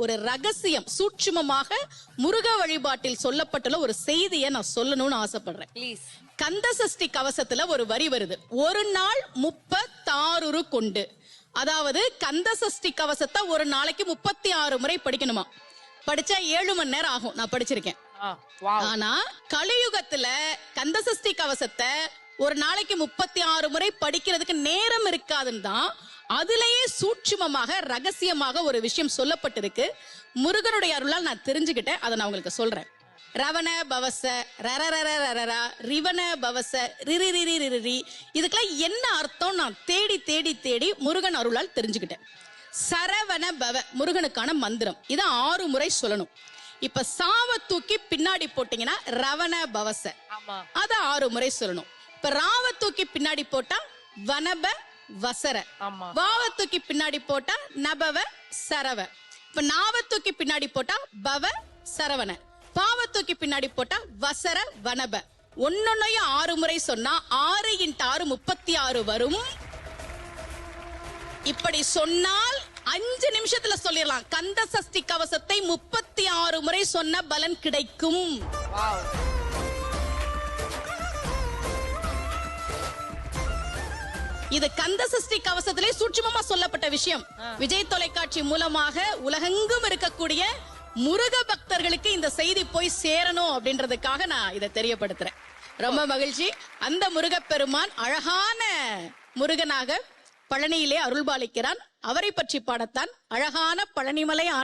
ஒரு ரகசியம் சூட்சுமமாக முருக வழிபாட்டில் சொல்லப்பட்டுள்ள ஒரு செய்தியை நான் சொல்லணும்னு ஆசைப்படுறேன். கந்த சஷ்டி கவசத்துல ஒரு வரி வருது, ஒரு நாள் 36 கொண்டு. அதாவது கந்த சஷ்டி கவசத்தை ஒரு நாளைக்கு 36 முறை படிக்கணுமா. படிச்சா 7 மணி நேரம் ஆகும். நான் படிச்சிருக்கேன். ஆனா கலியுகத்துல கந்த சஷ்டி கவசத்தை ஒரு நாளைக்கு 36 முறை படிக்கிறதுக்கு நேரம் இருக்காதுன்னு தான் அதுலயே சூட்சுமமாக ரகசியமாக ஒரு விஷயம் சொல்லப்பட்டிருக்கு. முருகனுடைய அருளால் நான் தெரிஞ்சுக்கிட்டேன். அதை நான் உங்களுக்கு சொல்றேன். ரவண பவச ரரரரரரரா ரிவண பவச ரிரிரிரிரிரி, இதுக்கெல்லாம் என்ன அர்த்தம் நான் தேடி தேடி தேடி முருகன் அருளால் தெரிஞ்சுக்கிட்டேன். சரவண பவ முருகனுக்கான மந்திரம். இதை 6 முறை சொல்லணும். இப்ப சாவ தூக்கி பின்னாடி போட்டீங்கன்னா ரவண பவச, அத 6 முறை சொல்லணும். இப்ப ராவ தூக்கி பின்னாடி போட்டா வனப வசர, வாவ தூக்கி பின்னாடி போட்டா நபவ சரவ. இப்ப நாவ தூக்கி பின்னாடி போட்டா பவ சரவண, பாவ தூக்கி பின்னாடி போட்டா வசர வனப. ஒன்னொன்னையும் 6 முறை சொன்னா 6 × 6 36 வரும். இப்படி சொன்னால் 5 நிமிஷத்துல சொல்லிடலாம். கந்த சஷ்டி கவசத்தை 36 முறை சொன்ன பலன் கிடைக்கும். இது கந்த சஷ்டி கவசத்திலே சூட்சுமமா சொல்லப்பட்ட விஷயம். விஜய் தொலைக்காட்சி மூலமாக உலகெங்கும் இருக்கக்கூடிய முருக பக்தர்களுக்கு இந்த செய்தி போய் சேரணும் அப்படின்றதுக்காக நான் இதை தெரியப்படுத்துறேன். ரொம்ப மகிழ்ச்சி. அந்த முருகப்பெருமான் அழகான முருகனாக பழனியிலே அருள்பாலிக்கிறான். அவரை பற்றி பாடத்தான் அழகான பழனிமலை